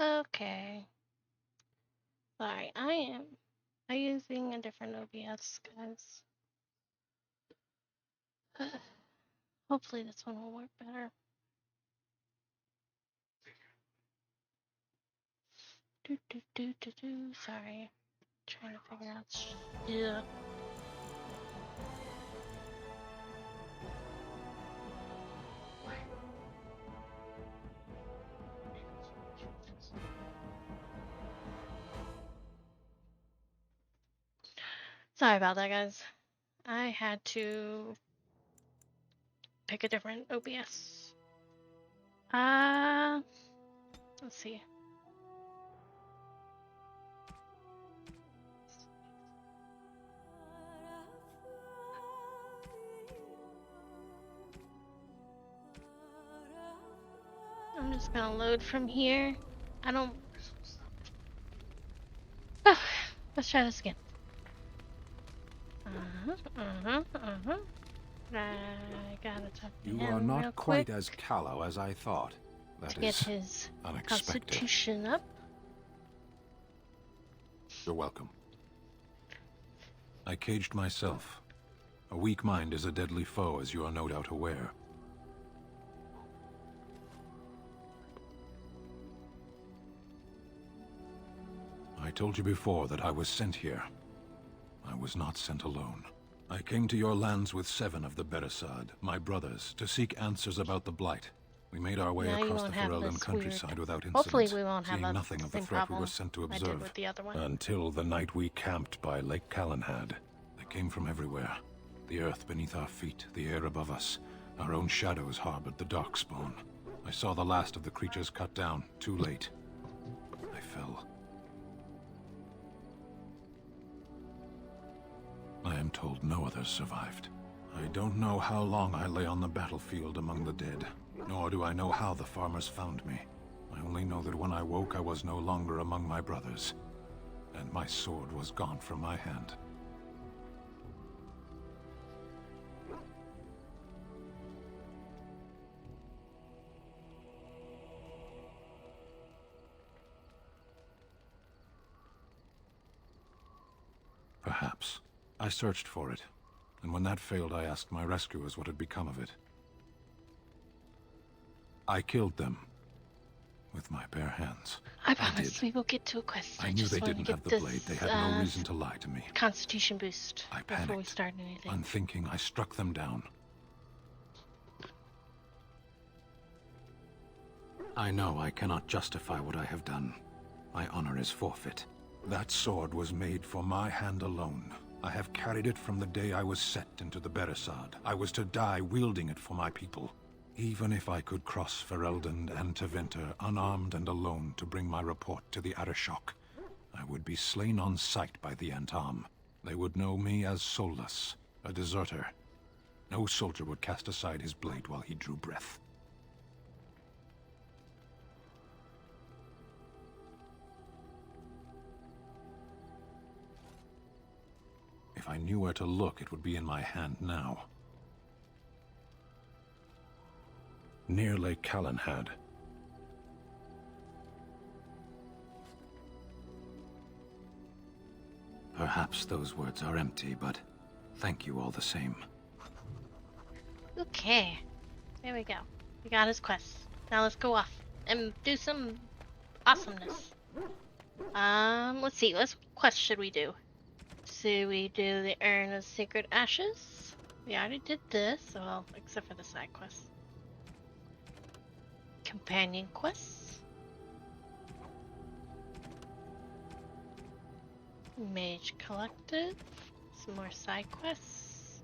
Okay. Sorry, I using a different OBS, guys. Hopefully this one will work better. Sorry. Trying to figure out. Yeah. Sorry about that, guys. I had to pick a different OBS. Let's see. I'm just gonna load from here. I don't. Oh, let's try this again. I gotta talk to You him are real not quick quite as callow as I thought. That to get is his unexpected. constitution up. You're welcome. I caged myself. A weak mind is a deadly foe, as you are no doubt aware. I told you before that I was sent here. I was not sent alone. I came to your lands with 7 of the Beresad, my brothers, to seek answers about the Blight. We made our way Now you across won't the have Ferelden this countryside weird. without incident, Hopefully we won't have seeing a nothing of the same threat we were problem sent to I did observe. with the other one. Until the night we camped by Lake Calenhad. They came from everywhere. The earth beneath our feet, the air above us. Our own shadows harbored the Darkspawn. I saw the last of the creatures cut down, too late. I fell. I am told no others survived. I don't know how long I lay on the battlefield among the dead, nor do I know how the farmers found me. I only know that when I woke, I was no longer among my brothers, and my sword was gone from my hand. Perhaps. I searched for it, and when that failed, I asked my rescuers what had become of it. I killed them. With my bare hands. I promise we will get to a quest. I knew they didn't have the blade. They had no reason to lie to me. Constitution boost I before we panicked. start anything. Unthinking, I struck them down. I know I cannot justify what I have done. My honor is forfeit. That sword was made for my hand alone. I have carried it from the day I was set into the Beresad. I was to die wielding it for my people. Even if I could cross Ferelden and Tevinter unarmed and alone to bring my report to the Arishok, I would be slain on sight by the Antam. They would know me as soulless, a deserter. No soldier would cast aside his blade while he drew breath. If I knew where to look, it would be in my hand now. Near Lake Calenhad. Perhaps those words are empty, but thank you all the same. Okay, there we go. We got his quest. Now let's go off and do some awesomeness. Let's see. What quest should we do? Should we do the Urn of Sacred Ashes? We already did this, well, except for the side quest. Companion quests. Mage Collective. Some more side quests.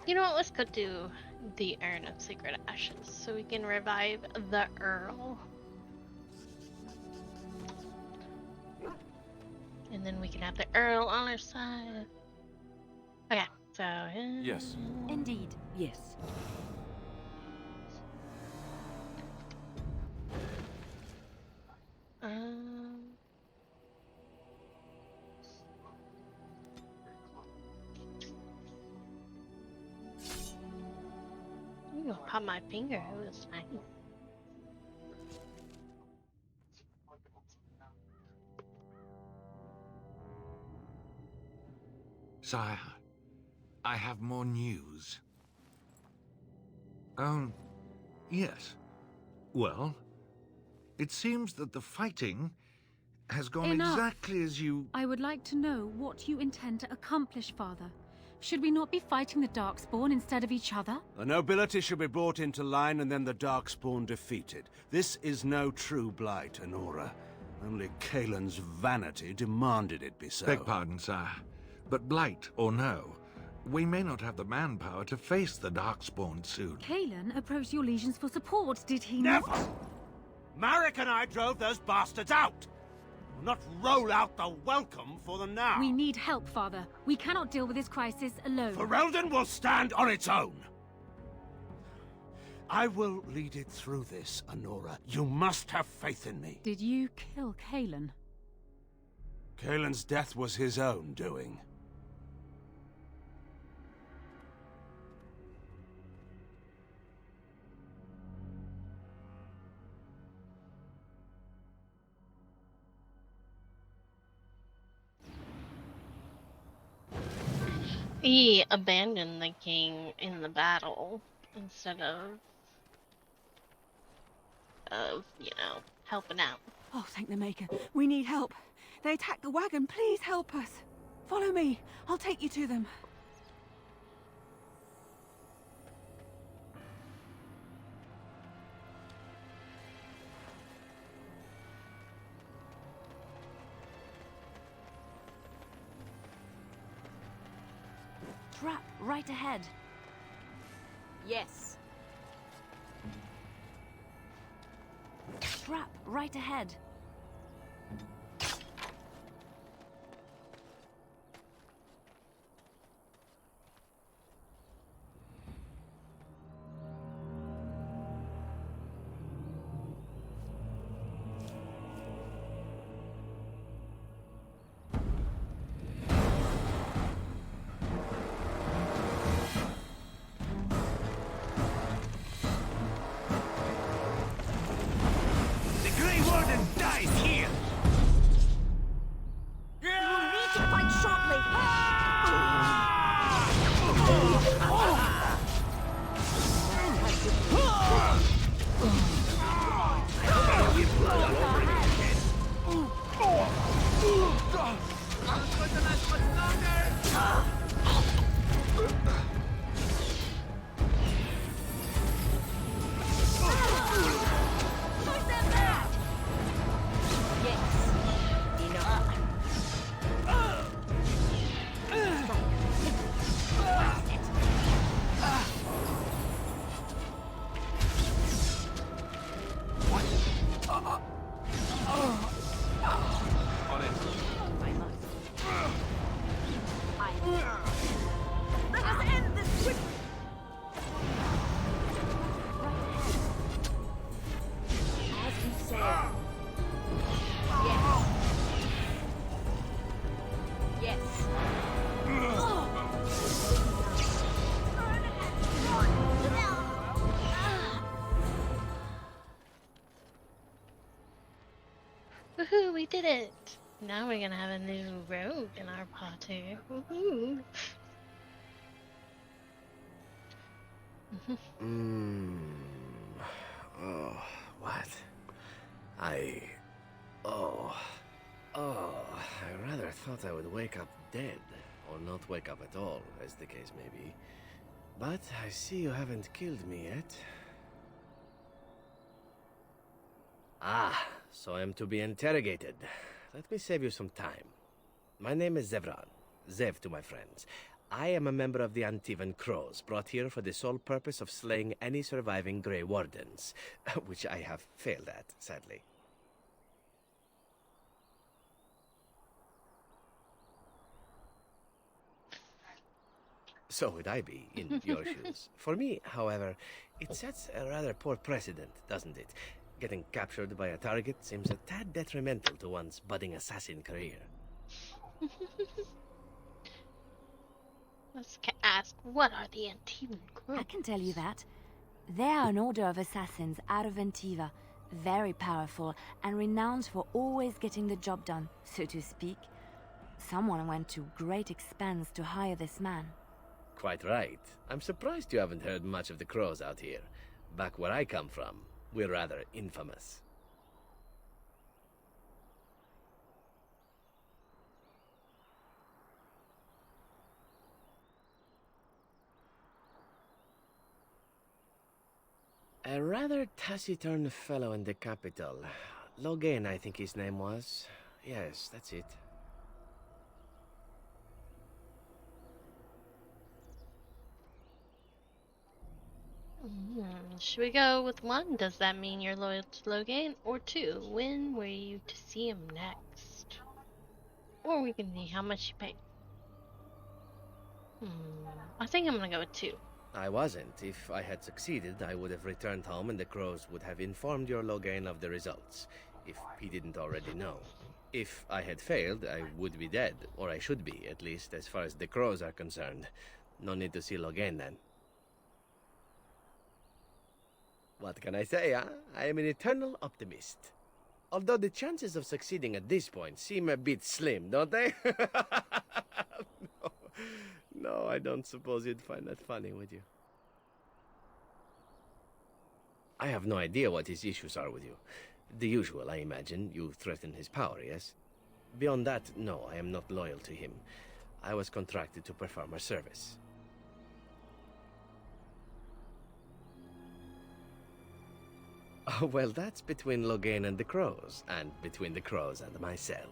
You know what? Let's go do the Urn of Sacred Ashes so we can revive the Earl. And then we can have the Earl on our side. Okay, so... Yes. Indeed, yes. I'm gonna pop my finger. It was fine. Sire, I have more news. Yes. Well, it seems that the fighting has gone exactly as you... I would like to know what you intend to accomplish, Father. Should we not be fighting the Darkspawn instead of each other? The nobility should be brought into line and then the Darkspawn defeated. This is no true blight, Anora. Only Kalen's vanity demanded it be so. Beg pardon, sire. But blight or no, we may not have the manpower to face the Darkspawn soon. Kalen approached your legions for support, did he Never! not? Marek and I drove those bastards out! We'll not roll out the welcome for them now! We need help, Father. We cannot deal with this crisis alone. Ferelden will stand on its own! I will lead it through this, Anora. You must have faith in me. Did you kill Kalen? Kalen's death was his own doing. He abandoned the king in the battle instead of, helping out. Oh, thank the Maker. We need help. They attacked the wagon. Please help us. Follow me. I'll take you to them. Trap right ahead. Yes. Trap right ahead. Woohoo, we did it! Now we're gonna have a new rogue in our party. Woohoo! Oh, what? I rather thought I would wake up dead, or not wake up at all, as the case may be. But I see you haven't killed me yet. Ah, so I am to be interrogated. Let me save you some time. My name is Zevran. Zev to my friends. I am a member of the Antivan Crows, brought here for the sole purpose of slaying any surviving Grey Wardens, which I have failed at, sadly. So would I be, in your shoes. For me, however, it sets a rather poor precedent, doesn't it? Getting captured by a target seems a tad detrimental to one's budding assassin career. Let's ask, what are the Antivan Crows? I can tell you that. They are an order of assassins out of Antiva, very powerful and renowned for always getting the job done, so to speak. Someone went to great expense to hire this man. Quite right. I'm surprised you haven't heard much of the Crows out here. Back where I come from, we're rather infamous. A rather taciturn fellow in the capital. Logain, I think his name was. Yes, that's it. Should we go with 1? Does that mean you're loyal to Logain? Or 2? When were you to see him next? Or we can see how much you paid. I think I'm gonna go with 2. I wasn't. If I had succeeded, I would have returned home and the Crows would have informed your Logain of the results, if he didn't already know. If I had failed, I would be dead, or I should be, at least as far as the Crows are concerned. No need to see Logain then. What can I say, huh? I am an eternal optimist. Although the chances of succeeding at this point seem a bit slim, don't they? No, I don't suppose you'd find that funny, would you? I have no idea what his issues are with you. The usual, I imagine. You threaten his power, yes? Beyond that, no, I am not loyal to him. I was contracted to perform a service. Oh, well, that's between Logain and the Crows, and between the Crows and myself.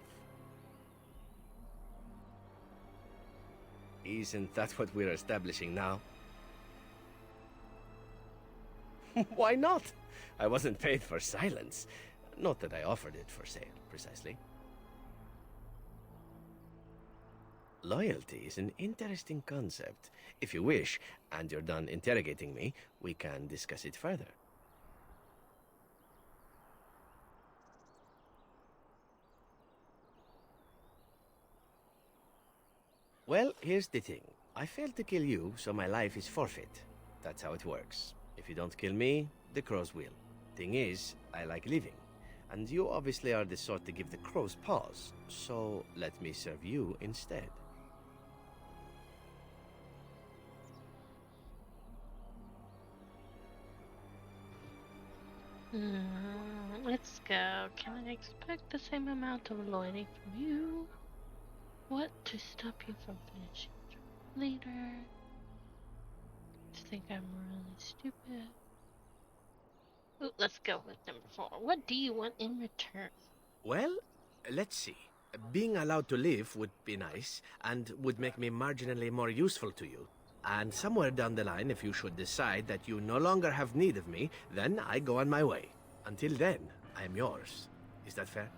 Isn't that what we're establishing now? Why not? I wasn't paid for silence. Not that I offered it for sale, precisely. Loyalty is an interesting concept. If you wish, and you're done interrogating me, we can discuss it further. Well, here's the thing. I failed to kill you, so my life is forfeit. That's how it works. If you don't kill me, the Crows will. Thing is, I like living. And you obviously are the sort to give the Crows pause. So, let me serve you instead. Let's go. Can I expect the same amount of loyalty from you? What to stop you from finishing later? I think I'm really stupid. Ooh, let's go with number 4. What do you want in return? Well, let's see. Being allowed to live would be nice, and would make me marginally more useful to you. And somewhere down the line, if you should decide that you no longer have need of me, then I go on my way. Until then, I am yours. Is that fair?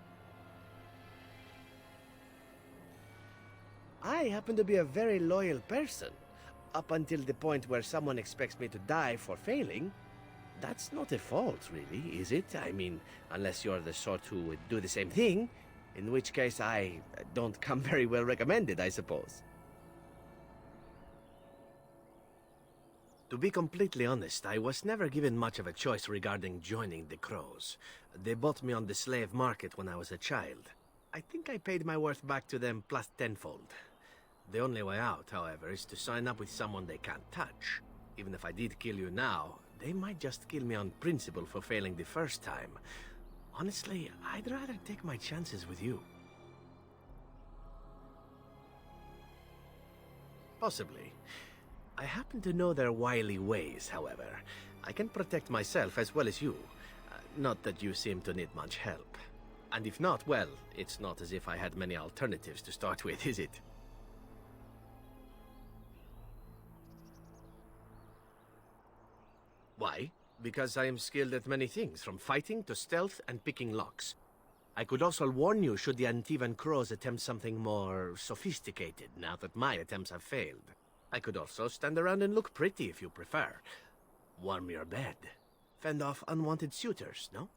I happen to be a very loyal person. Up until the point where someone expects me to die for failing. That's not a fault, really, is it? I mean, unless you're the sort who would do the same thing, in which case I don't come very well recommended, I suppose. To be completely honest, I was never given much of a choice regarding joining the Crows. They bought me on the slave market when I was a child. I think I paid my worth back to them plus tenfold. The only way out, however, is to sign up with someone they can't touch. Even if I did kill you now, they might just kill me on principle for failing the first time. Honestly, I'd rather take my chances with you. Possibly. I happen to know their wily ways, however. I can protect myself as well as you. Not that you seem to need much help. And if not, well, it's not as if I had many alternatives to start with, is it? Why? Because I am skilled at many things, from fighting to stealth and picking locks. I could also warn you should the Antivan Crows attempt something more sophisticated, now that my attempts have failed. I could also stand around and look pretty if you prefer. Warm your bed. Fend off unwanted suitors, no?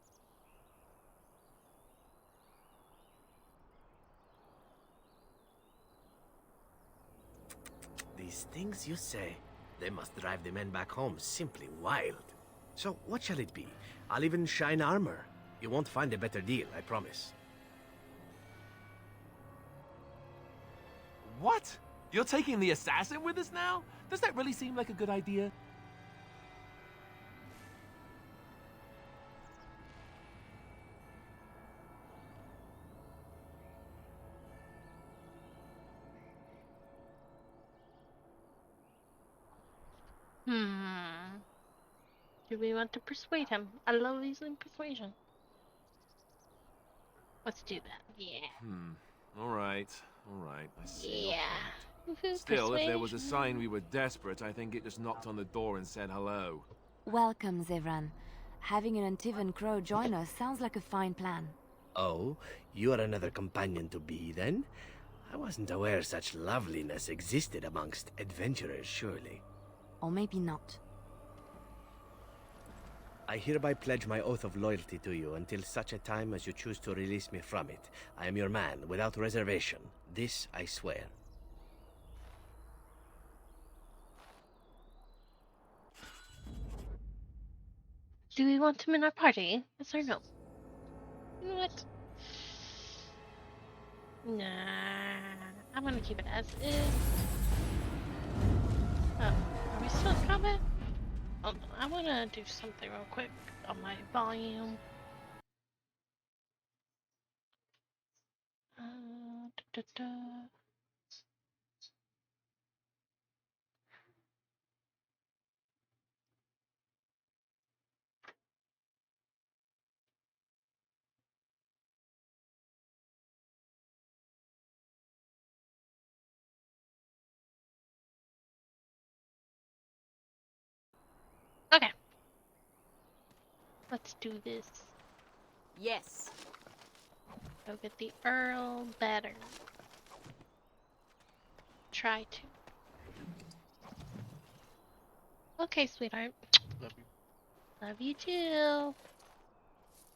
These things you say, they must drive the men back home simply wild. So, what shall it be? I'll even shine armor. You won't find a better deal, I promise. What? You're taking the assassin with us now? Does that really seem like a good idea? Do we want to persuade him? I love using persuasion. Let's do that. Yeah. Alright. I see. Yeah. Woohoo, Still, if there was a persuasion. sign we were desperate, I think it just knocked on the door and said hello. Welcome, Zevran. Having an Antivan Crow join us sounds like a fine plan. Oh, you are another companion to be, then? I wasn't aware such loveliness existed amongst adventurers, surely. Or maybe not. I hereby pledge my oath of loyalty to you until such a time as you choose to release me from it. I am your man, without reservation. This I swear. Do we want him in our party? Yes or no? You know what? Nah. I'm gonna keep it as is. Oh, are we still in combat? Hold on, I wanna do something real quick on my volume. Da, da, da. Okay. Let's do this. Yes. Go get the Earl better. Try to. Okay, sweetheart. Love you. Love you too.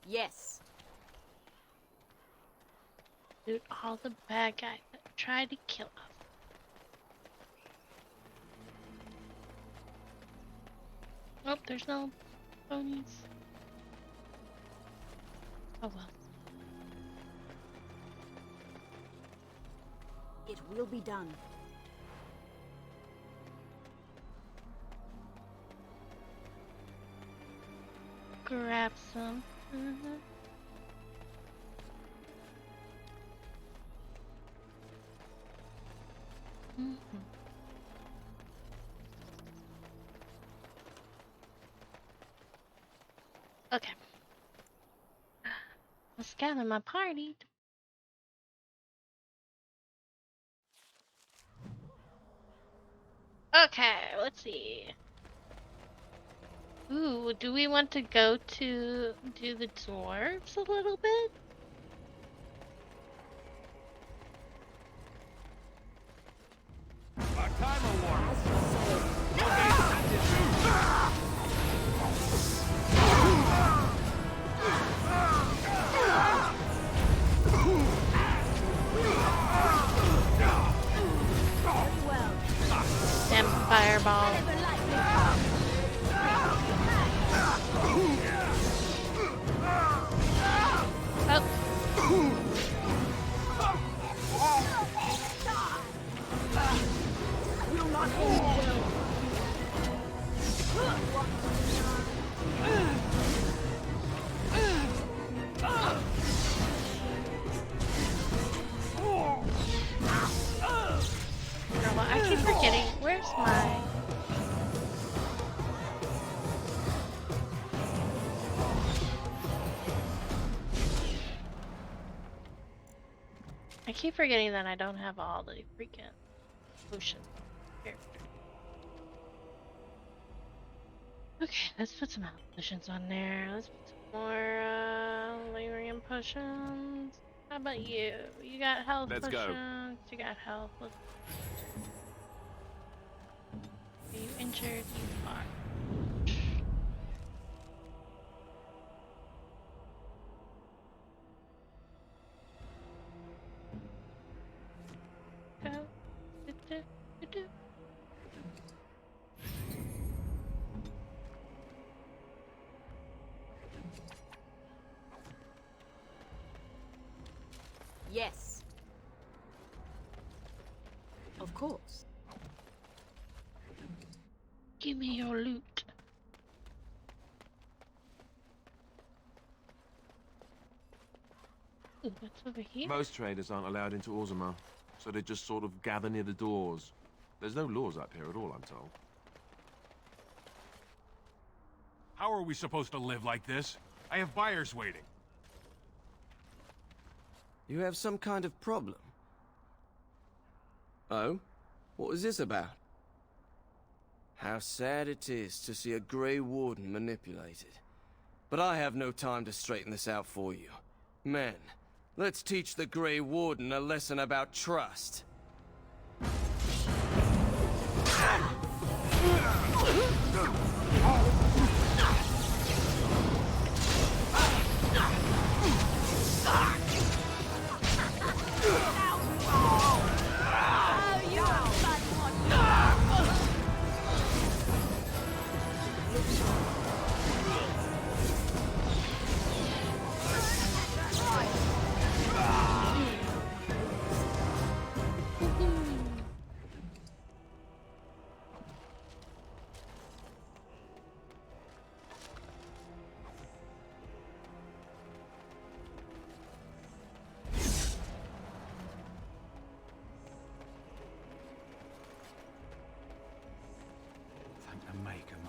Yes. Shoot all the bad guys that try to kill us. Oh, there's no ponies. Oh well. It will be done. Grab some. Okay. Let's gather my party. Okay, let's see. Ooh, do we want to go to do the dwarves a little bit? Our timer warp. Damn fireball. Oh. Girl, I keep forgetting. Where's my... I keep forgetting that I don't have all the freaking potions here. Okay, let's put some health potions on there. Let's put some more Lyrium potions. How about you? You got health Let's potions? go. You got health. Are you injured? You are. Go. Do. Yes. Of course. Give me your loot. Ooh, what's over here? Most traders aren't allowed into Orzammar, so they just sort of gather near the doors. There's no laws up here at all, I'm told. How are we supposed to live like this? I have buyers waiting. You have some kind of problem? Oh? What is this about? How sad it is to see a Grey Warden manipulated. But I have no time to straighten this out for you. Men, let's teach the Grey Warden a lesson about trust.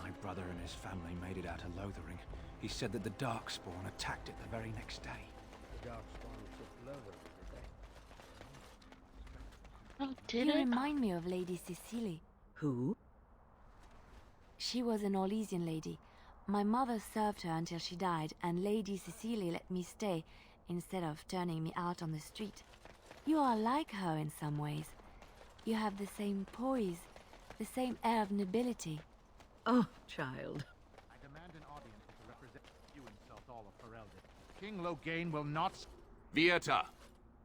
My brother and his family made it out of Lothering. He said that the Darkspawn attacked it the very next day. The Darkspawn took Lothering, did they? Oh, did You it? remind me of Lady Cecily. Who? She was an Orlesian lady. My mother served her until she died, and Lady Cecily let me stay instead of turning me out on the street. You are like her in some ways. You have the same poise, the same air of nobility. Oh, child. I demand an audience to represent you in Southall of Ferelden. King Loghain will not... Vieta!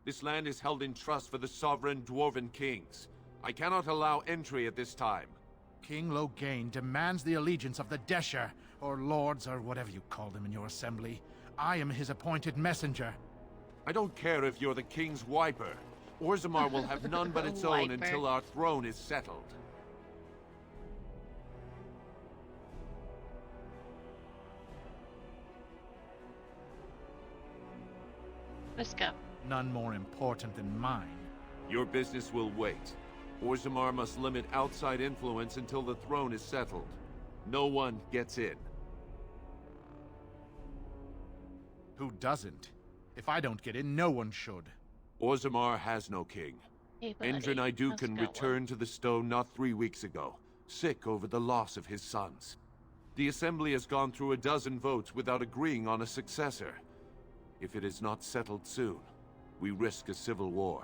This land is held in trust for the sovereign dwarven kings. I cannot allow entry at this time. King Loghain demands the allegiance of the Desher, or lords, or whatever you call them in your assembly. I am his appointed messenger. I don't care if you're the king's wiper. Orzammar will have none but its own Wiper. until our throne is settled. Let's go. None more important than mine. Your business will wait. Orzammar must limit outside influence until the throne is settled. No one gets in. Who doesn't? If I don't get in, no one should. Orzammar has no king. Hey, buddy. Endrin Let's Iduken go. returned to the stone not 3 weeks ago, sick over the loss of his sons. The Assembly has gone through a dozen votes without agreeing on a successor. If it is not settled soon, we risk a civil war.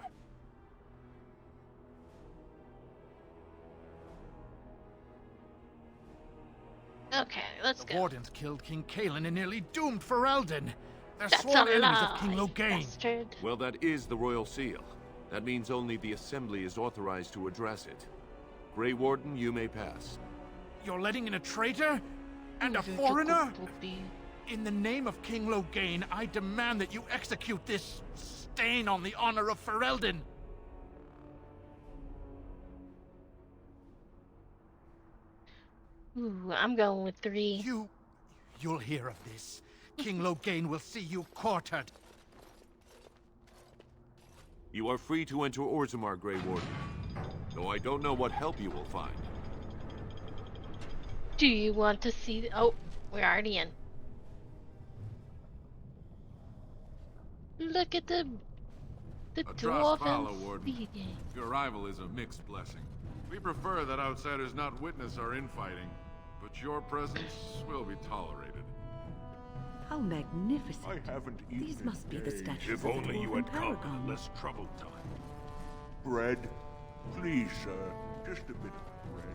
Okay, let's The go. Wardens killed King Cailan and nearly doomed Ferelden. They're That's sworn a enemies lie, of King Loghain. bastard. Well, that is the Royal Seal. That means only the Assembly is authorized to address it. Grey Warden, you may pass. You're letting in a traitor? And a foreigner? In the name of King Loghain, I demand that you execute this stain on the honor of Ferelden. Ooh, I'm going with 3. You'll hear of this. King Loghain will see you quartered. You are free to enter Orzammar, Grey Warden. Though I don't know what help you will find. Do you want to see? Oh, we're already in. Look at the Adras Vala, dwarven Warden. speaking. Your arrival is a mixed blessing. We prefer that outsiders not witness our infighting, but your presence will be tolerated. How magnificent. I haven't These eaten must be the days. statues If of only the you Dwarven had come Paragon. in less troubled time. Bread? Please, sir. Just a bit of bread.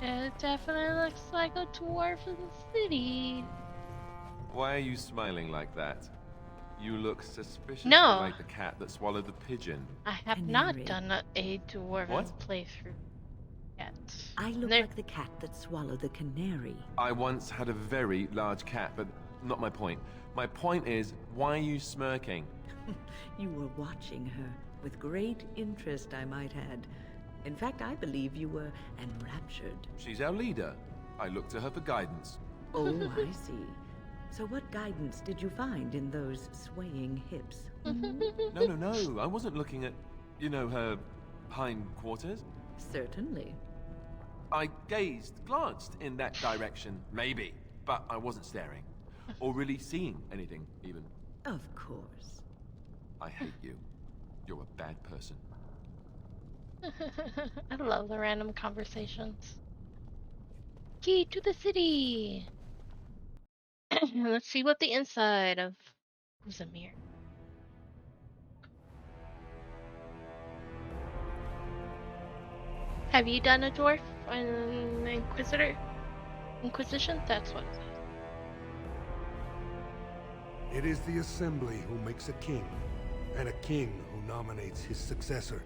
It definitely looks like a dwarven city. Why are you smiling like that? You look suspiciously No. like the cat that swallowed the pigeon. I have not done a dwarven What? playthrough yet. I look There- like the cat that swallowed the canary. I once had a very large cat, but not my point. My point is, why are you smirking? You were watching her. With great interest, I might add. In fact, I believe you were enraptured. She's our leader. I look to her for guidance. Oh, I see. So what guidance did you find in those swaying hips? No. I wasn't looking at, her hind quarters. Certainly. I glanced in that direction, maybe, but I wasn't staring. Or really seeing anything, even. Of course. I hate you. You're a bad person. I love the random conversations. Key to the city! Let's see what the inside of Uzamir. Have you done a dwarf an Inquisition? That's what it says. It is the Assembly who makes a king, and a king who nominates his successor.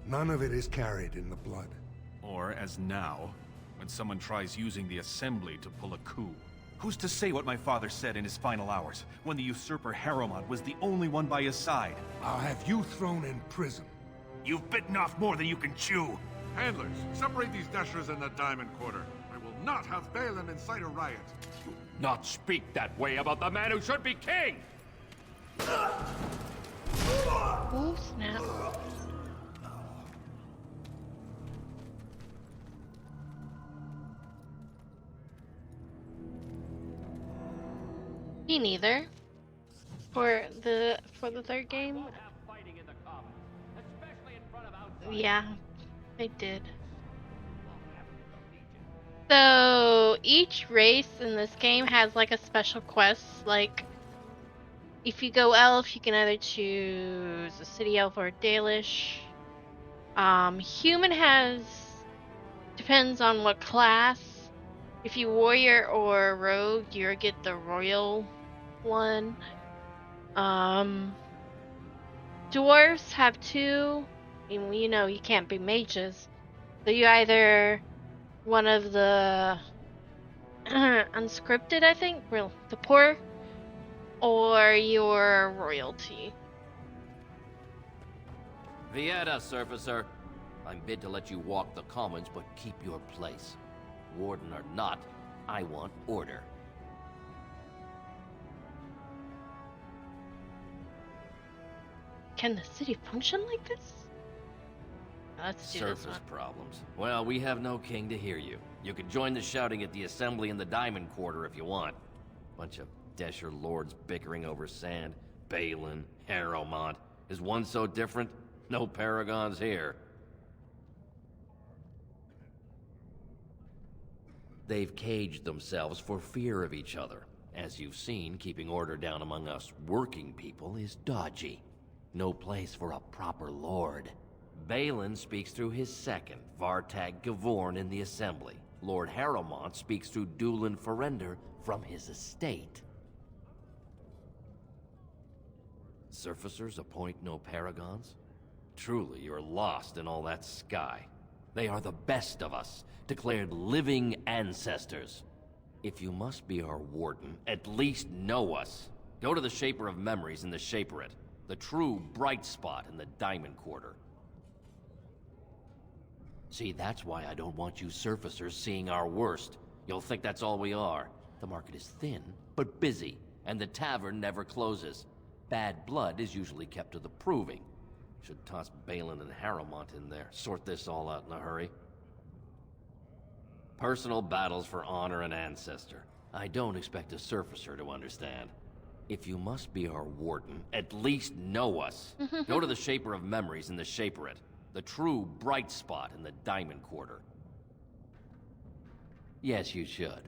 None of it is carried in the blood. Or, as now, when someone tries using the Assembly to pull a coup. Who's to say what my father said in his final hours, when the usurper Harrowmont was the only one by his side? I'll have you thrown in prison. You've bitten off more than you can chew. Handlers, separate these dashers in the Diamond Quarter. I will not have Balin incite a riot. Do not speak that way about the man who should be king! Oh, snap. Me neither. For the third game. Yeah, they did. So each race in this game has like a special quest. Like if you go elf, you can either choose a city elf or a Dalish. Human depends on what class. If you warrior or rogue, you get the royal one. Dwarves have two. You can't be mages. So you either one of the unscripted, I think, the poor, or your royalty. Vieta, Surfacer. I'm bid to let you walk the commons, but keep your place. Warden or not, I want order. Can the city function like this? Let's do this Surface one. problems. Well, we have no king to hear you. You can join the shouting at the Assembly in the Diamond Quarter if you want. Bunch of Desher lords bickering over sand. Balin, Harrowmont. Is one so different? No paragons here. They've caged themselves for fear of each other. As you've seen, keeping order down among us working people is dodgy. No place for a proper lord. Balin speaks through his second, Vartag Gavorn, in the Assembly. Lord Harrowmont speaks through Dulin Ferender from his estate. Surfacers appoint no paragons? Truly, you're lost in all that sky. They are the best of us, declared living ancestors. If you must be our warden, at least know us. Go to the Shaper of Memories in the Shaperate, the true bright spot in the Diamond Quarter. See, that's why I don't want you surfacers seeing our worst. You'll think that's all we are. The market is thin, but busy, and the tavern never closes. Bad blood is usually kept to the proving. Should toss Balin and Harrowmont in there, sort this all out in a hurry. Personal battles for honor and ancestor. I don't expect a surfacer to understand. If you must be our warden, at least know us. Go to the Shaper of Memories in the Shaperate, the true bright spot in the Diamond Quarter. Yes, you should.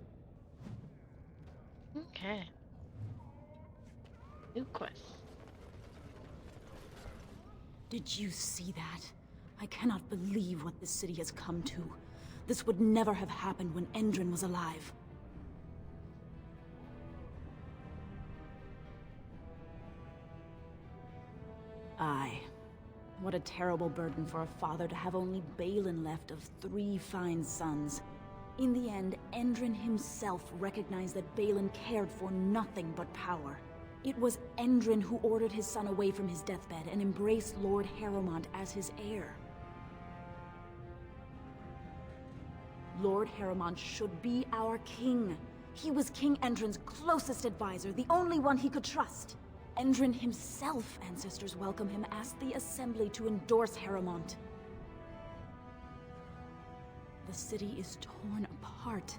Okay. New quest. Did you see that? I cannot believe what this city has come to. This would never have happened when Endrin was alive. Aye. What a terrible burden for a father to have only Balin left of 3 fine sons. In the end, Endrin himself recognized that Balin cared for nothing but power. It was Endrin who ordered his son away from his deathbed and embraced Lord Harrowmont as his heir. Lord Harrowmont should be our king. He was King Endrin's closest advisor, the only one he could trust. Endrin himself, ancestors welcome him, asked the Assembly to endorse Harrowmont. The city is torn apart.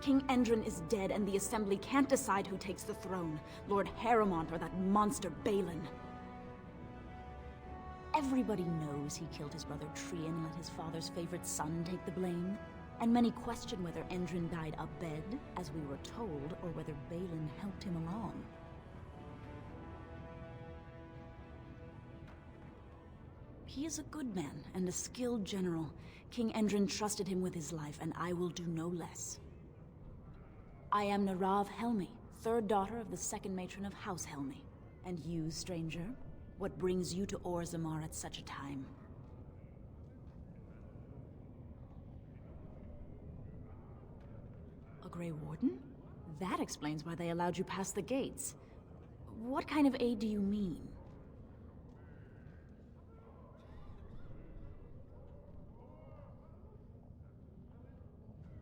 King Endrin is dead, and the Assembly can't decide who takes the throne, Lord Harrowmont or that monster Balin. Everybody knows he killed his brother Trian and let his father's favorite son take the blame. And many question whether Endrin died abed, as we were told, or whether Balin helped him along. He is a good man and a skilled general. King Endrin trusted him with his life, and I will do no less. I am Narav Helmi, third daughter of the second matron of House Helmi. And you, stranger, what brings you to Orzammar at such a time? A Grey Warden? That explains why they allowed you past the gates. What kind of aid do you mean?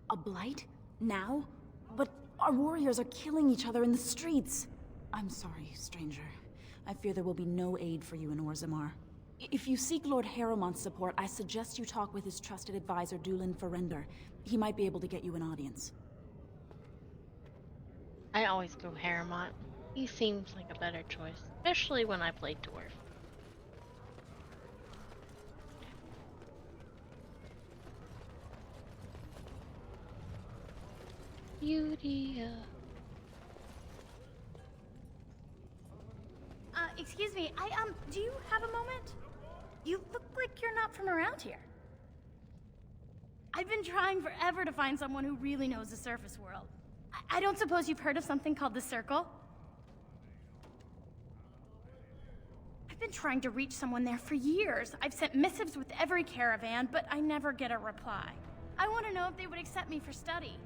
A blight? Now? But our warriors are killing each other in the streets. I'm sorry, stranger. I fear there will be no aid for you in Orzammar. If you seek Lord Harrowmont's support, I suggest you talk with his trusted advisor, Dulin Ferender. He might be able to get you an audience. I always go Harrowmont. He seems like a better choice, especially when I play Dwarf. Beauty. Excuse me, do you have a moment? You look like you're not from around here. I've been trying forever to find someone who really knows the surface world. I don't suppose you've heard of something called the Circle? I've been trying to reach someone there for years. I've sent missives with every caravan, but I never get a reply. I want to know if they would accept me for study.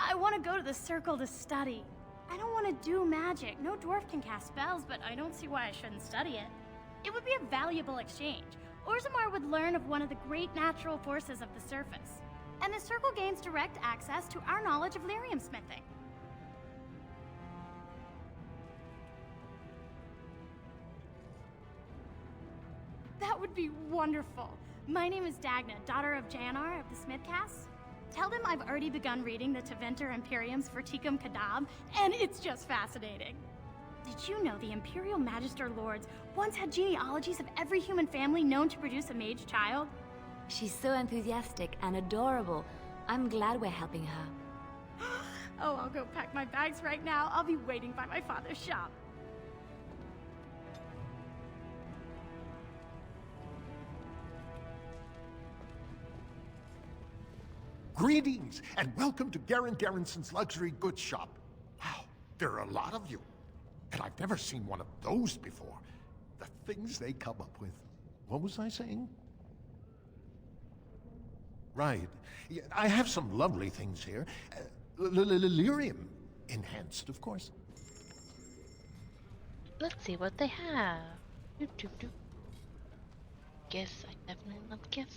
I want to go to the Circle to study. I don't want to do magic. No dwarf can cast spells, but I don't see why I shouldn't study it. It would be a valuable exchange. Orzammar would learn of one of the great natural forces of the surface. And the Circle gains direct access to our knowledge of lyrium smithing. That would be wonderful. My name is Dagna, daughter of Janar of the Smithcast. Tell them I've already begun reading the Tevinter Imperium's Verticum Kadab, and it's just fascinating. Did you know the Imperial Magister Lords once had genealogies of every human family known to produce a mage child? She's so enthusiastic and adorable. I'm glad we're helping her. Oh, I'll go pack my bags right now. I'll be waiting by my father's shop. Greetings, and welcome to Garen Garrison's luxury goods shop. Wow, there are a lot of you. And I've never seen one of those before. The things they come up with. What was I saying? Right. Yeah, I have some lovely things here. Lyrium enhanced, of course. Let's see what they have. Gifts. I definitely love gifts.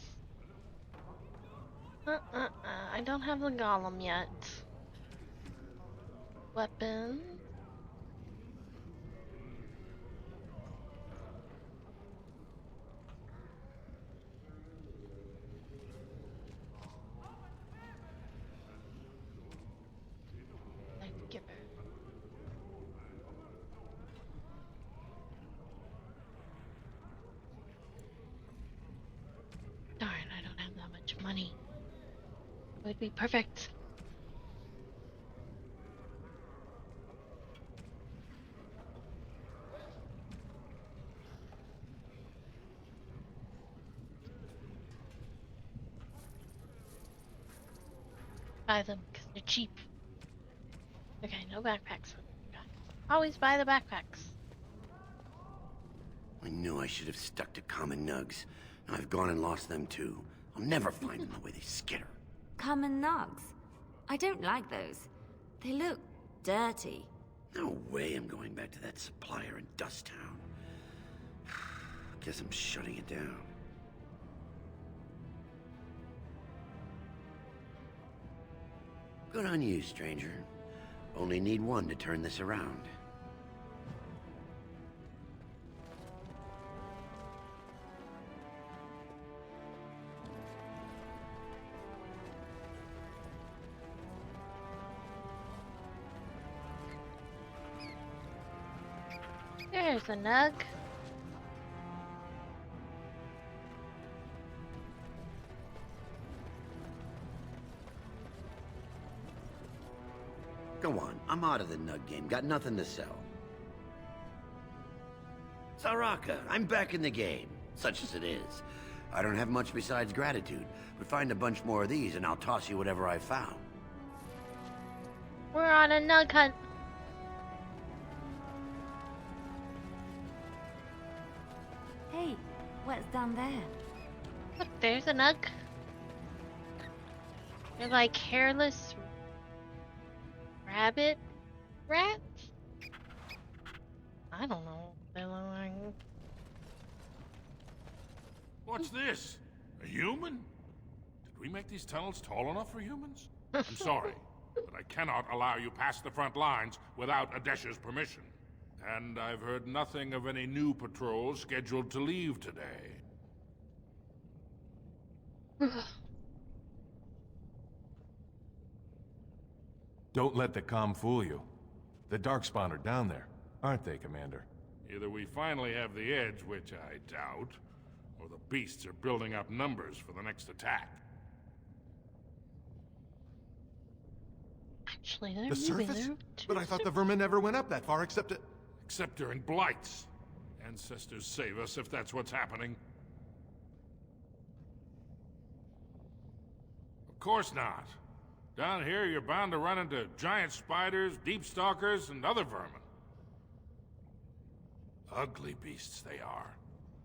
I don't have the golem yet. Weapon. Life giver. Darn, I don't have that much money. Would be perfect. Buy them because they're cheap. Okay, no backpacks. Always buy the backpacks. I knew I should have stuck to common nugs. I've gone and lost them too. I'll never find them the way they skitter. Common nugs? I don't like those. They look dirty. No way I'm going back to that supplier in Dust Town. Guess I'm shutting it down. Good on you, stranger. Only need one to turn this around. There's a nug. Go on, I'm out of the nug game. Got nothing to sell. Saraka, I'm back in the game, such as it is. I don't have much besides gratitude, but find a bunch more of these and I'll toss you whatever I found. We're on a nug hunt. Hey, what's down there? Look, there's a nug. They're like hairless rabbit rats? I don't know. They're like... What's this? A human? Did we make these tunnels tall enough for humans? I'm sorry, but I cannot allow you past the front lines without Adesha's permission. And I've heard nothing of any new patrols scheduled to leave today. Don't let the comm fool you. The Darkspawn are down there, aren't they, Commander? Either we finally have the edge, which I doubt, or the beasts are building up numbers for the next attack. Actually, they're The moving surface? there. But I thought the vermin never went up that far except it... Except during blights. Ancestors save us if that's what's happening. Of course not. Down here, you're bound to run into giant spiders, deep stalkers, and other vermin. Ugly beasts they are.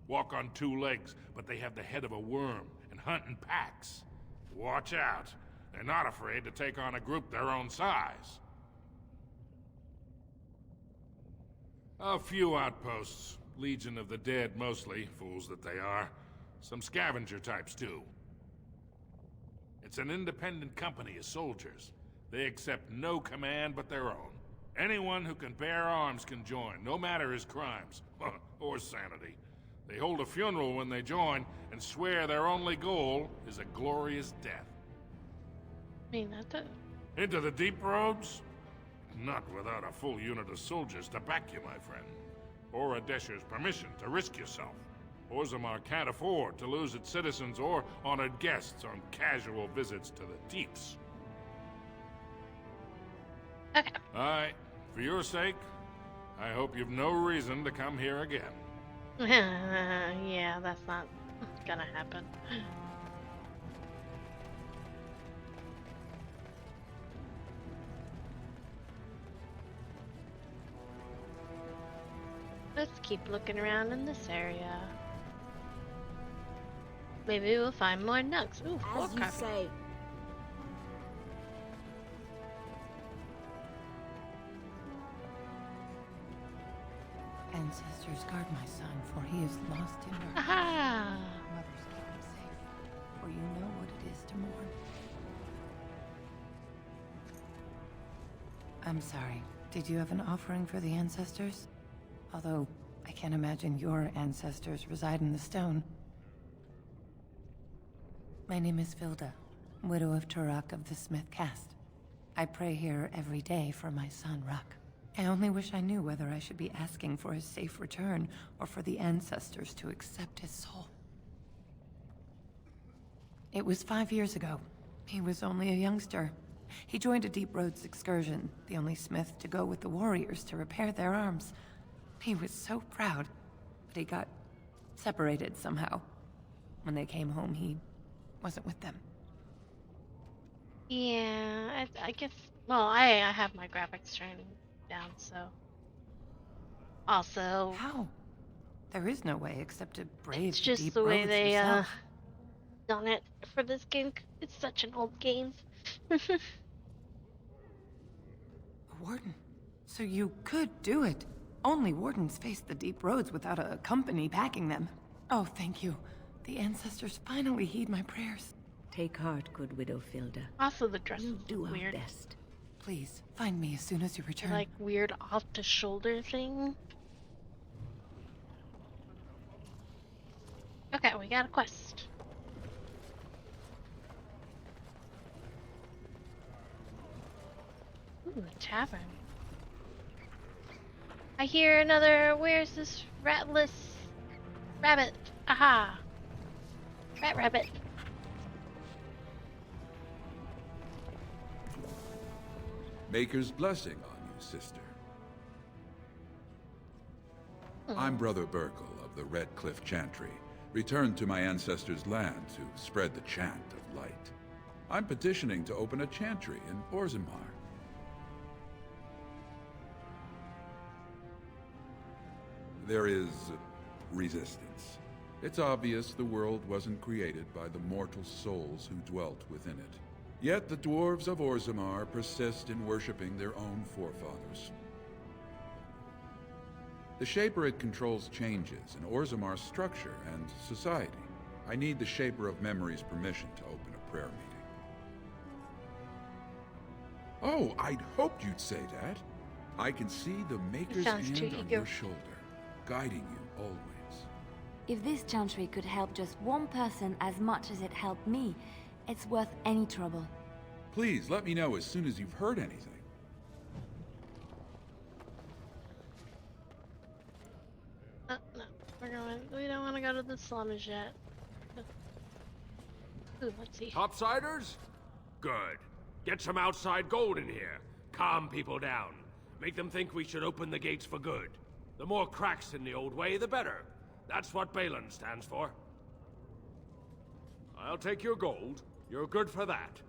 Walk on two legs, but they have the head of a worm and hunt in packs. Watch out. They're not afraid to take on a group their own size. A few outposts. Legion of the Dead mostly, fools that they are. Some scavenger types too. It's an independent company of soldiers. They accept no command but their own. Anyone who can bear arms can join, no matter his crimes, or sanity. They hold a funeral when they join, and swear their only goal is a glorious death. I mean, that's it. Into the deep roads? Not without a full unit of soldiers to back you, my friend. Or Adesha's permission to risk yourself. Orzammar can't afford to lose its citizens or honored guests on casual visits to the deeps. Okay. Aye, for your sake, I hope you've no reason to come here again. Yeah, that's not gonna happen. Let's keep looking around in this area. Maybe we'll find more nugs. Ooh, As you say. Ancestors, guard my son, for he is lost in darkness. Aha! Mothers, keep him safe, for you know what it is to mourn. I'm sorry. Did you have an offering for the ancestors? Although, I can't imagine your ancestors reside in the stone. My name is Vilda, widow of Turok of the Smith caste. I pray here every day for my son, Ruck. I only wish I knew whether I should be asking for his safe return or for the ancestors to accept his soul. It was 5 years ago. He was only a youngster. He joined a Deep Roads excursion, the only smith to go with the warriors to repair their arms. He was so proud, but he got separated somehow. When they came home, he wasn't with them. Yeah, I guess. Well, I have my graphics turned down, so. Also. How? There is no way except to brave It's the just deep the way roads they yourself. done it for this game. It's such an old game. A warden. So you could do it. Only wardens face the deep roads without a company backing them. Oh, thank you. The ancestors finally heed my prayers. Take heart, good widow Filda. Also, the dress We'll is do weird. our best. Please, find me as soon as you return. Like weird off the shoulder thing. Okay, we got a quest. Ooh, a tavern. I hear another. Where's this ratless rabbit? Aha! Rabbit. Maker's blessing on you, sister. I'm Brother Burkle of the Red Cliff Chantry, returned to my ancestors' land to spread the chant of light. I'm petitioning to open a chantry in Orzammar. There is resistance. It's obvious the world wasn't created by the mortal souls who dwelt within it. Yet the dwarves of Orzammar persist in worshipping their own forefathers. The Shaperate controls changes in Orzammar's structure and society. I need the Shaper of Memory's permission to open a prayer meeting. Oh, I'd hoped you'd say that. I can see the Maker's sounds hand too on eager. your shoulder, guiding you always. If this chantry could help just one person as much as it helped me, it's worth any trouble. Please let me know as soon as you've heard anything. No, we don't want to go to the slums yet. Ooh, let's see. Topsiders? Good. Get some outside gold in here. Calm people down. Make them think we should open the gates for good. The more cracks in the old way, the better. That's what Balin stands for. I'll take your gold. You're good for that.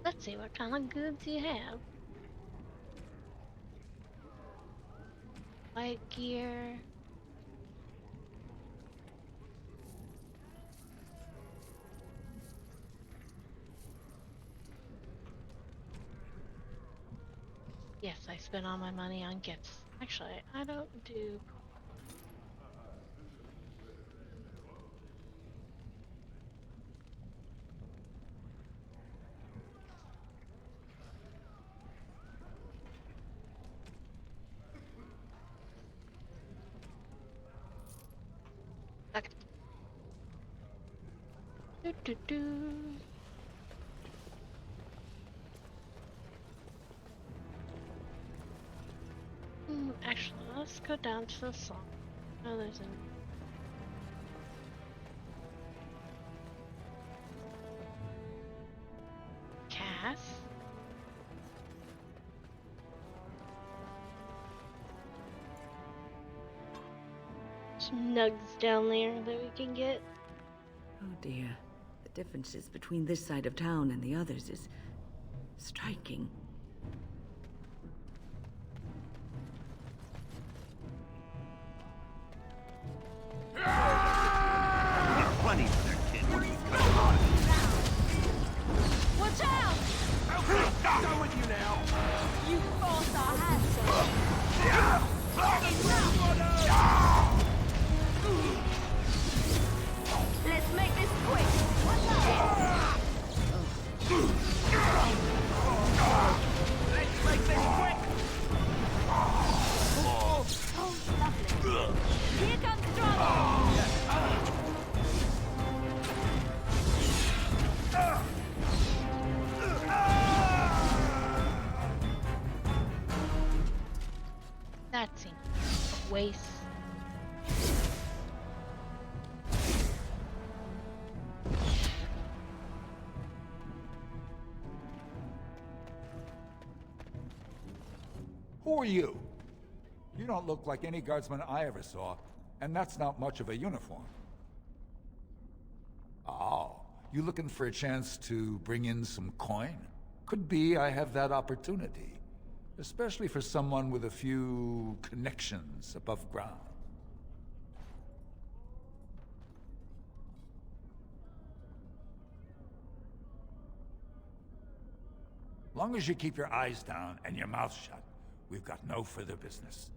Let's see what kind of goods you have. Light gear. Yes, I spent all my money on gifts. Actually, I don't do... Okay. Actually, let's go down to the slum. Oh, there's a... Cass? Some nugs down there that we can get. Oh dear. The differences between this side of town and the others is striking. Funny for their kid. What are you going on? Watch out! I'm done with you now. You forced our hands. Let's make this quick. What's up? Let's make this quick. Oh, lovely. Here comes trouble. That seems a waste. Who are you? You don't look like any guardsman I ever saw, and that's not much of a uniform. Oh, you looking for a chance to bring in some coin? Could be I have that opportunity. especially for someone with a few connections above ground. Long as you keep your eyes down and your mouth shut, we've got no further business.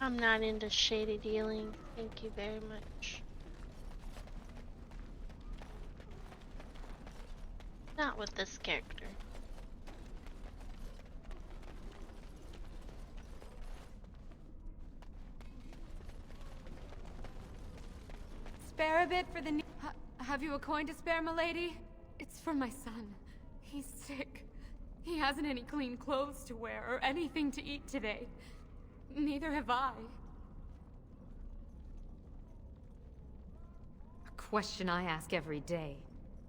I'm not into shady dealing. Thank you very much. Not with this character. Spare a bit for the new... have you a coin to spare, milady? It's for my son. He's sick. He hasn't any clean clothes to wear or anything to eat today. Neither have I. A question I ask every day.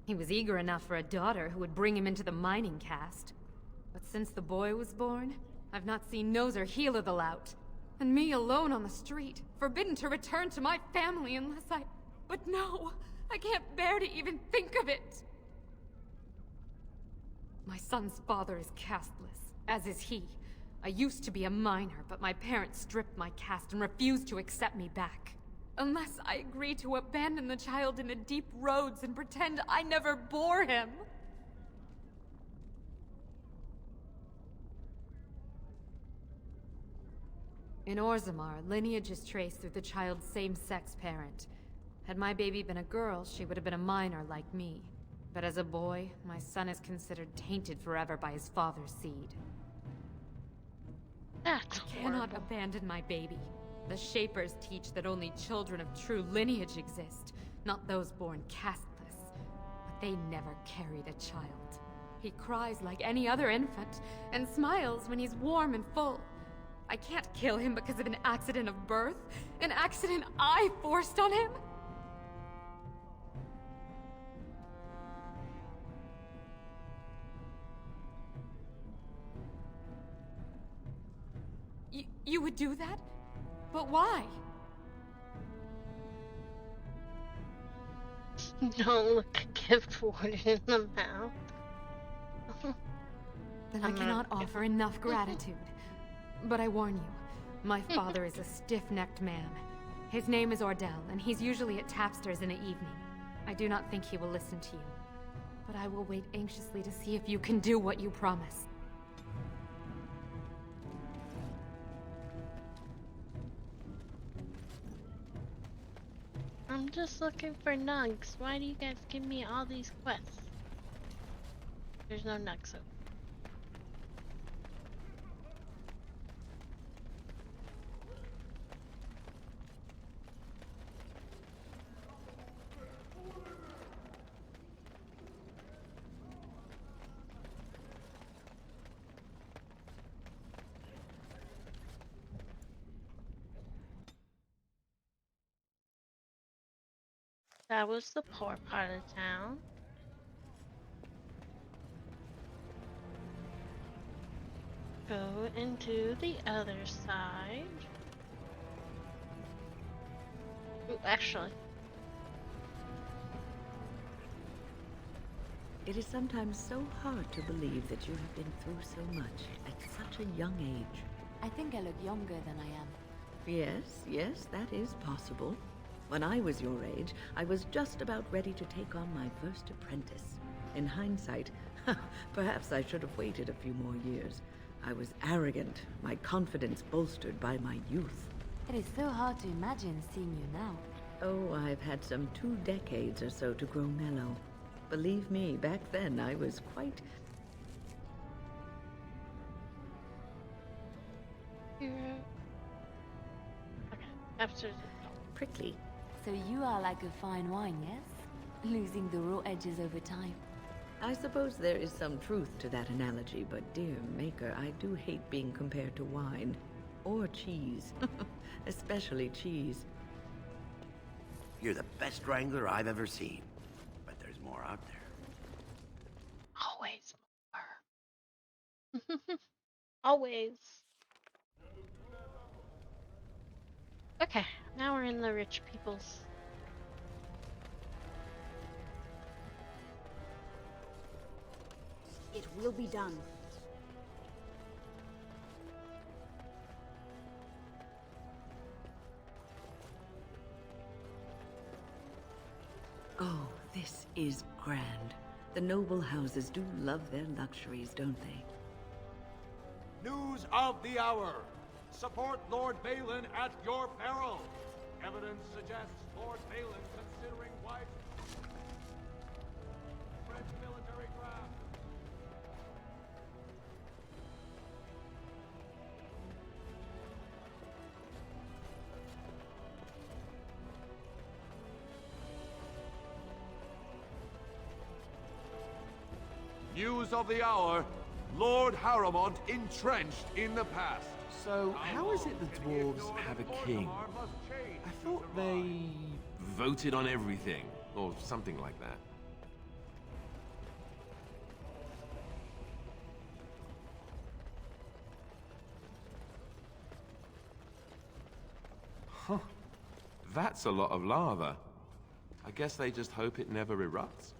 He was eager enough for a daughter who would bring him into the mining caste. But since the boy was born, I've not seen nose or heel of the lout. And me alone on the street, forbidden to return to my family unless I... But no! I can't bear to even think of it! My son's father is casteless, as is he. I used to be a miner, but my parents stripped my caste and refused to accept me back. Unless I agree to abandon the child in the deep roads and pretend I never bore him. In Orzammar, lineage is traced through the child's same-sex parent. Had my baby been a girl, she would have been a minor like me. But as a boy, my son is considered tainted forever by his father's seed. I cannot abandon my baby. The Shapers teach that only children of true lineage exist, not those born casteless. But they never carried a child. He cries like any other infant, and smiles when he's warm and full. I can't kill him because of an accident of birth, an accident I forced on him. You would do that? But why? Don't look a gift warden in the mouth. Then I cannot offer enough gratitude. But I warn you, my father is a stiff-necked man. His name is Ordell, and he's usually at Tapster's in the evening. I do not think he will listen to you. But I will wait anxiously to see if you can do what you promise. I'm just looking for nugs. Why do you guys give me all these quests? There's no nugs over. That was the poor part of town. Go into the other side. Ooh, actually. It is sometimes so hard to believe that you have been through so much at such a young age. I think I look younger than I am. Yes, that is possible. When I was your age, I was just about ready to take on my first apprentice. In hindsight, perhaps I should have waited a few more years. I was arrogant, my confidence bolstered by my youth. It is so hard to imagine seeing you now. Oh, I've had some 2 decades or so to grow mellow. Believe me, back then I was quite... Okay, after prickly. So you are like a fine wine, yes? Losing the raw edges over time. I suppose there is some truth to that analogy, but dear Maker, I do hate being compared to wine. Or cheese. Especially cheese. You're the best wrangler I've ever seen. But there's more out there. Always more. Always. Okay, now we're in the rich people's. will be done. Oh, this is grand. The noble houses do love their luxuries, don't they? News of the hour. Support Lord Balin at your peril. Evidence suggests Lord Balin considering wide French military craft. News of the hour. Lord Harrowmont entrenched in the past. So, how is it the dwarves have a king? I thought they voted on everything, or something like that. Huh. That's a lot of lava. I guess they just hope it never erupts.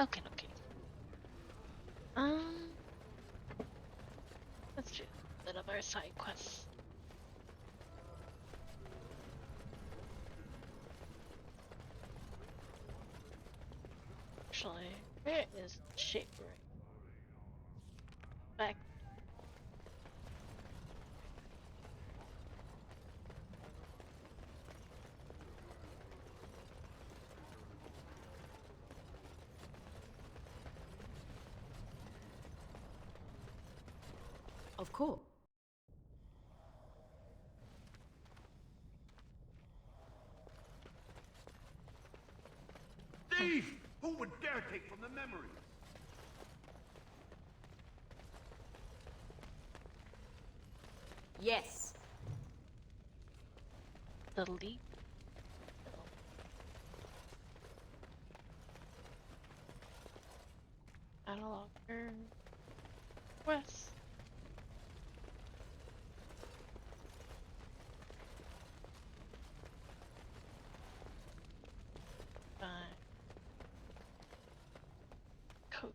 Okay, okay. Let's do a bit of our side quests. Actually, where is Shaper? Back. Of course. Thief! Who would dare take from the memories? Yes. Delete. Analog West. Code.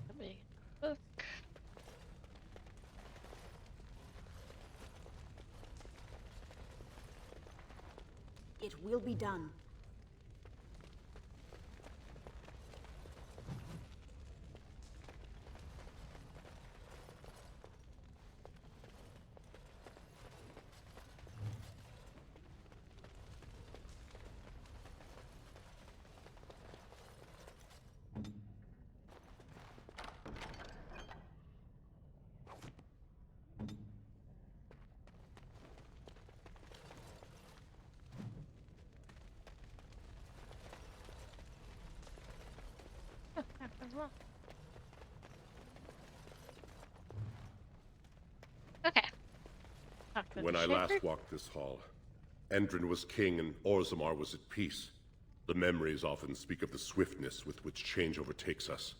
Let me look. It will be done. Okay. When I last walked this hall, Endrin was king and Orzammar was at peace. The memories often speak of the swiftness with which change overtakes us.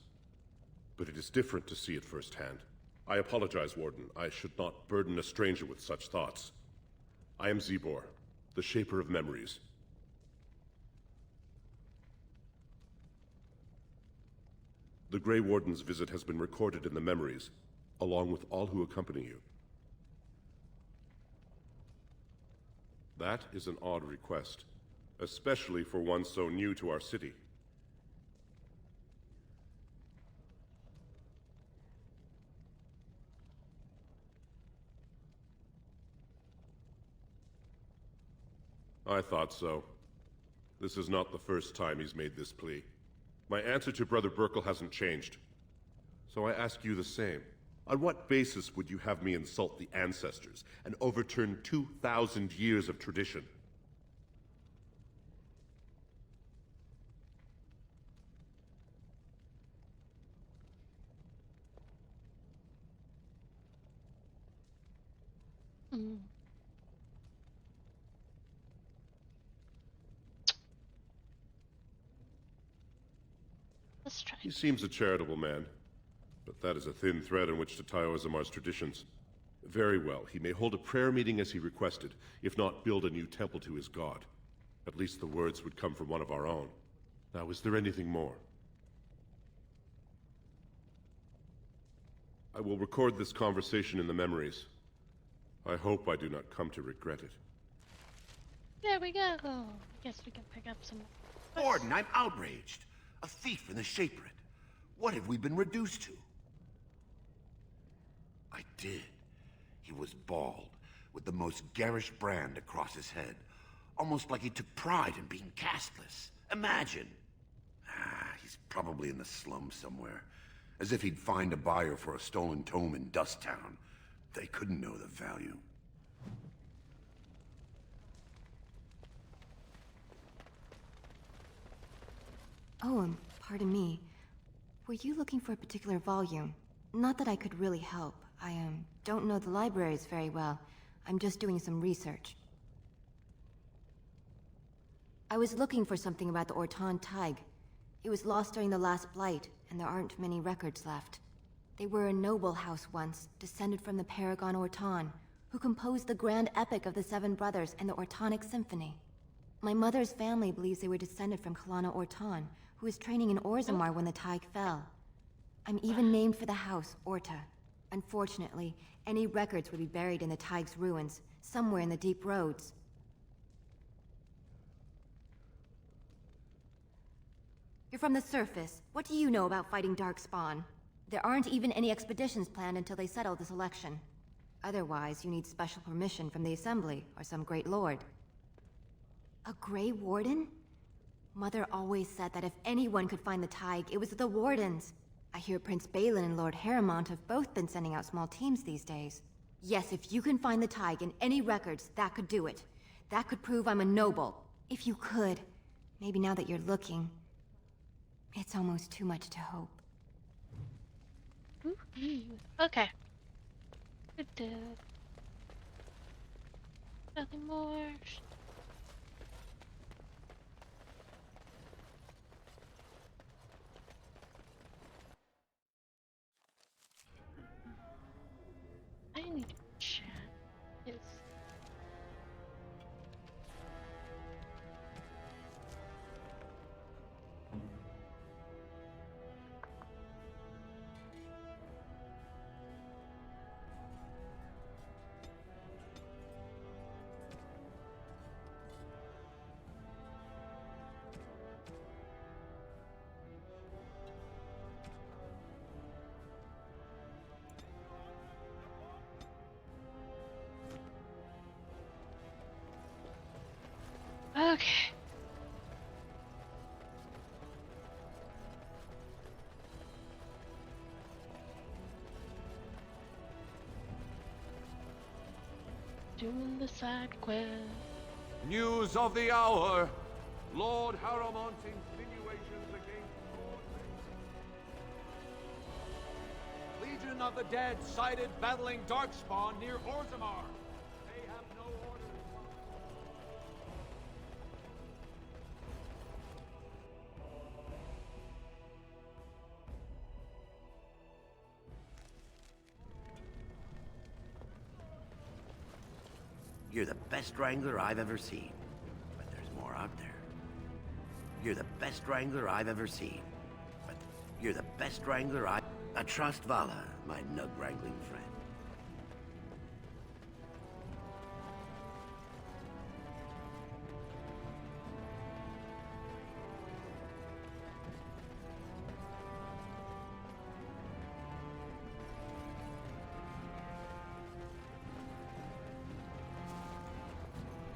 But it is different to see it firsthand. I apologize, Warden. I should not burden a stranger with such thoughts. I am Zebor, the Shaper of Memories. The Grey Warden's visit has been recorded in the memories, along with all who accompany you. That is an odd request, especially for one so new to our city. I thought so. This is not the first time he's made this plea. My answer to Brother Burkle hasn't changed. So I ask you the same. On what basis would you have me insult the ancestors and overturn 2,000 years of tradition? Let's try. He seems a charitable man, but that is a thin thread on which to tie Orzamar's traditions. Very well, he may hold a prayer meeting as he requested, if not build a new temple to his god. At least the words would come from one of our own. Now, is there anything more? I will record this conversation in the memories. I hope I do not come to regret it. There we go. Guess we can pick up some. Orden, I'm outraged. A thief in the Shapered. What have we been reduced to? I did. He was bald, with the most garish brand across his head. Almost like he took pride in being castless. Imagine. He's probably in the slums somewhere. As if he'd find a buyer for a stolen tome in Dust Town. They couldn't know the value. Oh, pardon me. Were you looking for a particular volume? Not that I could really help. I don't know the libraries very well. I'm just doing some research. I was looking for something about the Ortan Tig. It was lost during the last Blight, and there aren't many records left. They were a noble house once, descended from the Paragon Ortan, who composed the grand epic of the Seven Brothers and the Ortonic Symphony. My mother's family believes they were descended from Kalana Ortan, who was training in Orzammar when the Tig fell. I'm even named for the house, Orta. Unfortunately, any records would be buried in the Tig's ruins, somewhere in the deep roads. You're from the surface. What do you know about fighting Darkspawn? There aren't even any expeditions planned until they settle this election. Otherwise, you need special permission from the Assembly, or some Great Lord. A Grey Warden? Mother always said that if anyone could find the Tig, it was the Wardens. I hear Prince Balin and Lord Harrowmont have both been sending out small teams these days. Yes, if you can find the Tig in any records, that could do it. That could prove I'm a noble. If you could. Maybe now that you're looking. It's almost too much to hope. Okay. Nothing more. I need to chat. Yes. Okay. Doing the side quest. News of the hour! Lord Harrowmont's insinuations against Legion of the Dead sighted battling Darkspawn near Orzammar. They have no orders. You're the best Wrangler I've ever seen. But there's more out there. You're the best Wrangler I've ever seen. But you're the best Wrangler I... I trust Vala, my nug wrangling friend.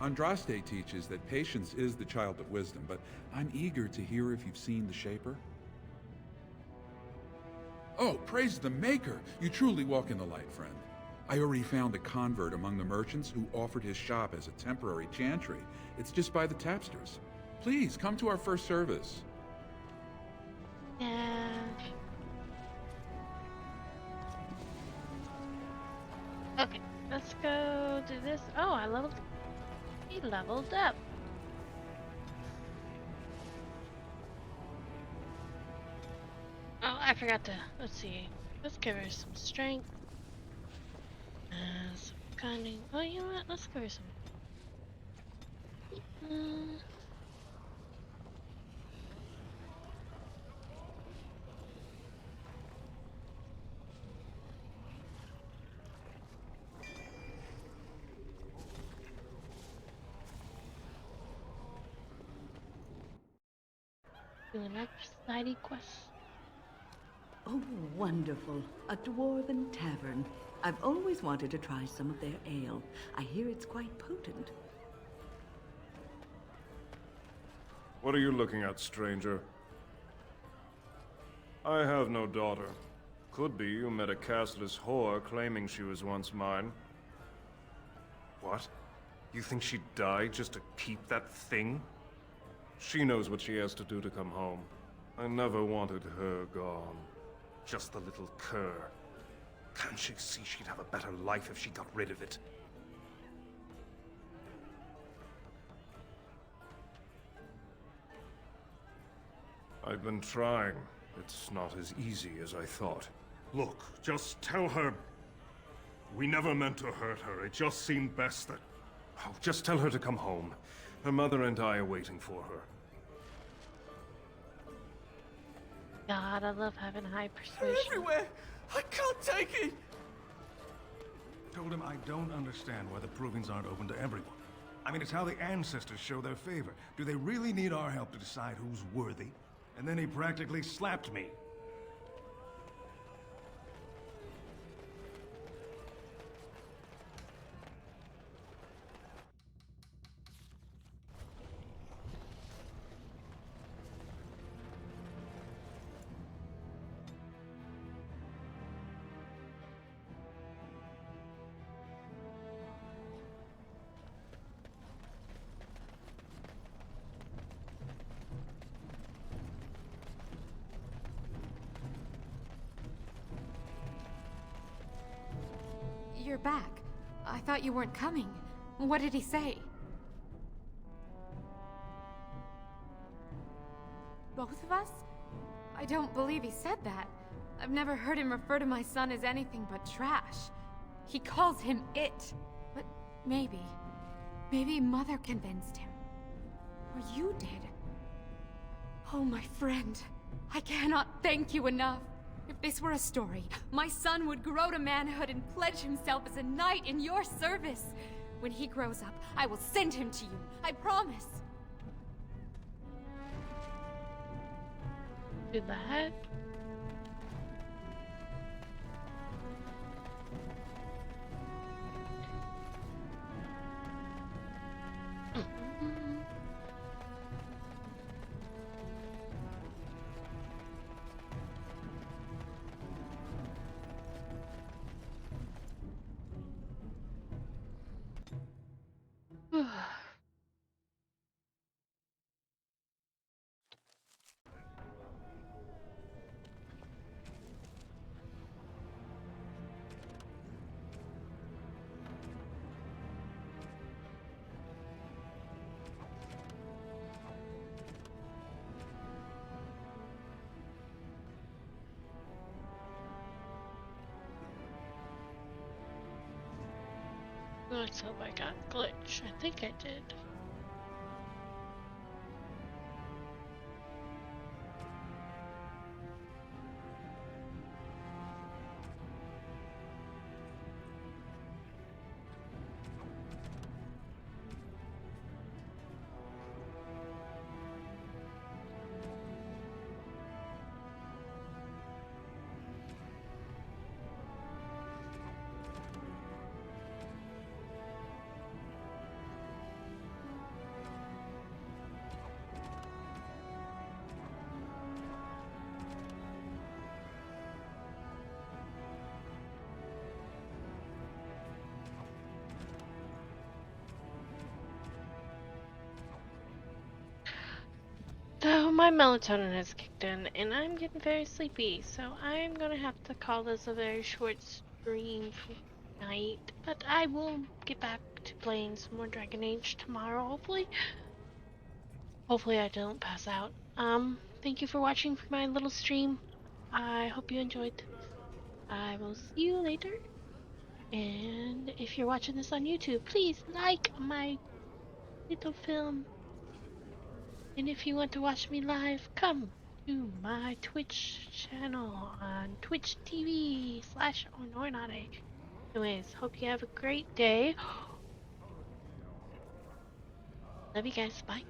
Andraste teaches that patience is the child of wisdom, but I'm eager to hear if you've seen the Shaper. Oh, praise the Maker! You truly walk in the light, friend. I already found a convert among the merchants who offered his shop as a temporary chantry. It's just by the tapsters. Please, come to our first service. Yeah. Okay, let's go do this. Oh, I leveled. He leveled up. I forgot to, let's see. Let's give her some strength. Some cunning. Oh, you know what? Let's give her some. Do another society quest. Oh, wonderful. A dwarven tavern. I've always wanted to try some of their ale. I hear it's quite potent. What are you looking at, stranger? I have no daughter. Could be you met a castless whore claiming she was once mine. What? You think she'd die just to keep that thing? She knows what she has to do to come home. I never wanted her gone. Just the little cur. Can't she see she'd have a better life if she got rid of it? I've been trying. It's not as easy as I thought. Look, just tell her... We never meant to hurt her. It just seemed best that... Oh, just tell her to come home. Her mother and I are waiting for her. God, I love having high persuasion. Everywhere! I can't take it! Told him I don't understand why the provings aren't open to everyone. I mean, it's how the ancestors show their favor. Do they really need our help to decide who's worthy? And then he practically slapped me. You're back. I thought you weren't coming. What did he say? Both of us? I don't believe he said that. I've never heard him refer to my son as anything but trash. He calls him it. But maybe Mother convinced him. Or you did. Oh, my friend. I cannot thank you enough. If this were a story, my son would grow to manhood and pledge himself as a knight in your service. When he grows up, I will send him to you. I promise. Do that. Let's hope I got glitch. I think I did. So my melatonin has kicked in and I'm getting very sleepy, so I'm gonna have to call this a very short stream for tonight, but I will get back to playing some more Dragon Age tomorrow, hopefully. Hopefully I don't pass out. Thank you for watching for my little stream. I hope you enjoyed this. I will see you later. And if you're watching this on YouTube, please like my little film. And if you want to watch me live, come to my Twitch channel on Twitch TV/Onornade. Anyways, hope you have a great day. Love you guys. Bye.